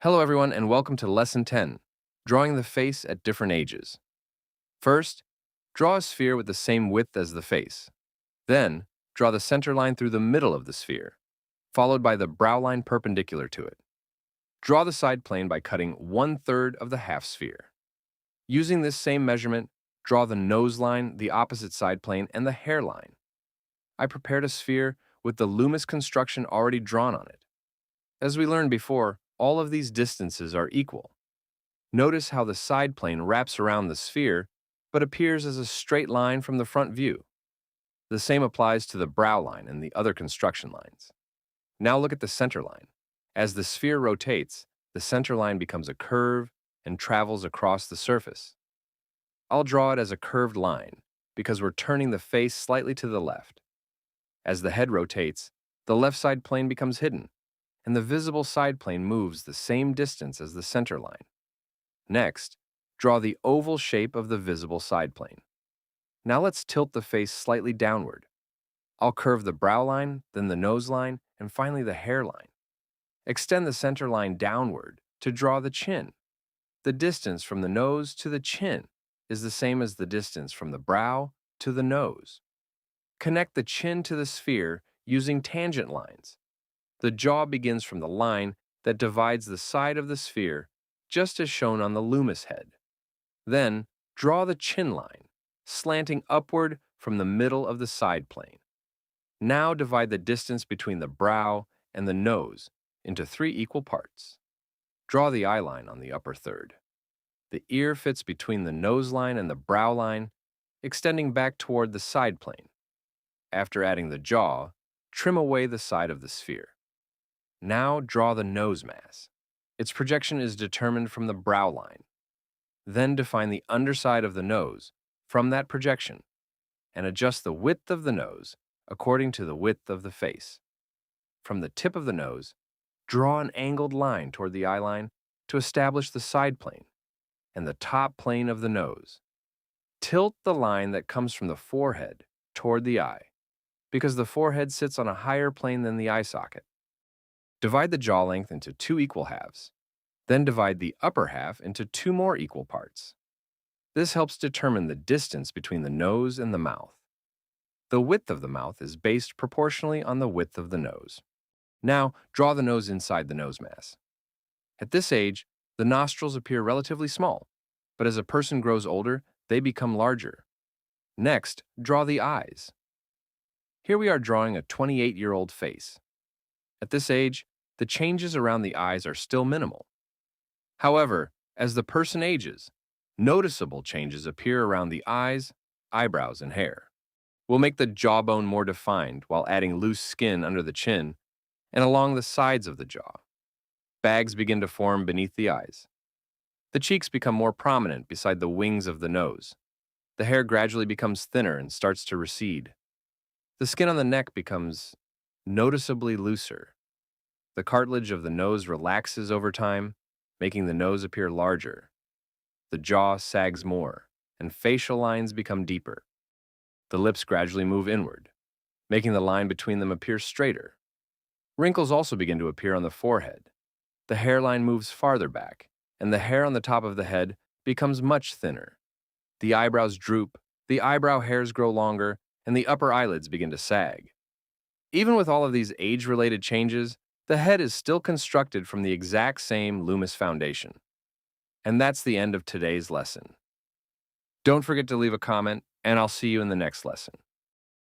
Hello, everyone, and welcome to Lesson 10, Drawing the Face at Different Ages. First, draw a sphere with the same width as the face. Then, draw the center line through the middle of the sphere, followed by the brow line perpendicular to it. Draw the side plane by cutting 1/3 of the half sphere. Using this same measurement, draw the nose line, the opposite side plane, and the hairline. I prepared a sphere with the Loomis construction already drawn on it. As we learned before, all of these distances are equal. Notice how the side plane wraps around the sphere, but appears as a straight line from the front view. The same applies to the brow line and the other construction lines. Now look at the center line. As the sphere rotates, the center line becomes a curve and travels across the surface. I'll draw it as a curved line because we're turning the face slightly to the left. As the head rotates, the left side plane becomes hidden, and the visible side plane moves the same distance as the center line. Next, draw the oval shape of the visible side plane. Now let's tilt the face slightly downward. I'll curve the brow line, then the nose line, and finally the hairline. Extend the center line downward to draw the chin. The distance from the nose to the chin is the same as the distance from the brow to the nose. Connect the chin to the sphere using tangent lines. The jaw begins from the line that divides the side of the sphere, just as shown on the Loomis head. Then, draw the chin line, slanting upward from the middle of the side plane. Now divide the distance between the brow and the nose into 3 equal parts. Draw the eye line on the upper third. The ear fits between the nose line and the brow line, extending back toward the side plane. After adding the jaw, trim away the side of the sphere. Now draw the nose mass. Its projection is determined from the brow line. Then define the underside of the nose from that projection and adjust the width of the nose according to the width of the face. From the tip of the nose, draw an angled line toward the eye line to establish the side plane and the top plane of the nose. Tilt the line that comes from the forehead toward the eye, because the forehead sits on a higher plane than the eye socket. Divide the jaw length into 2 equal halves. Then divide the upper half into 2 more equal parts. This helps determine the distance between the nose and the mouth. The width of the mouth is based proportionally on the width of the nose. Now, draw the nose inside the nose mass. At this age, the nostrils appear relatively small, but as a person grows older, they become larger. Next, draw the eyes. Here we are drawing a 28-year-old face. At this age, the changes around the eyes are still minimal. However, as the person ages, noticeable changes appear around the eyes, eyebrows, and hair. We'll make the jawbone more defined while adding loose skin under the chin and along the sides of the jaw. Bags begin to form beneath the eyes. The cheeks become more prominent beside the wings of the nose. The hair gradually becomes thinner and starts to recede. The skin on the neck becomes noticeably looser. The cartilage of the nose relaxes over time, making the nose appear larger. The jaw sags more, and facial lines become deeper. The lips gradually move inward, making the line between them appear straighter. Wrinkles also begin to appear on the forehead. The hairline moves farther back, and the hair on the top of the head becomes much thinner. The eyebrows droop, the eyebrow hairs grow longer, and the upper eyelids begin to sag. Even with all of these age-related changes, the head is still constructed from the exact same Loomis foundation. And that's the end of today's lesson. Don't forget to leave a comment, and I'll see you in the next lesson.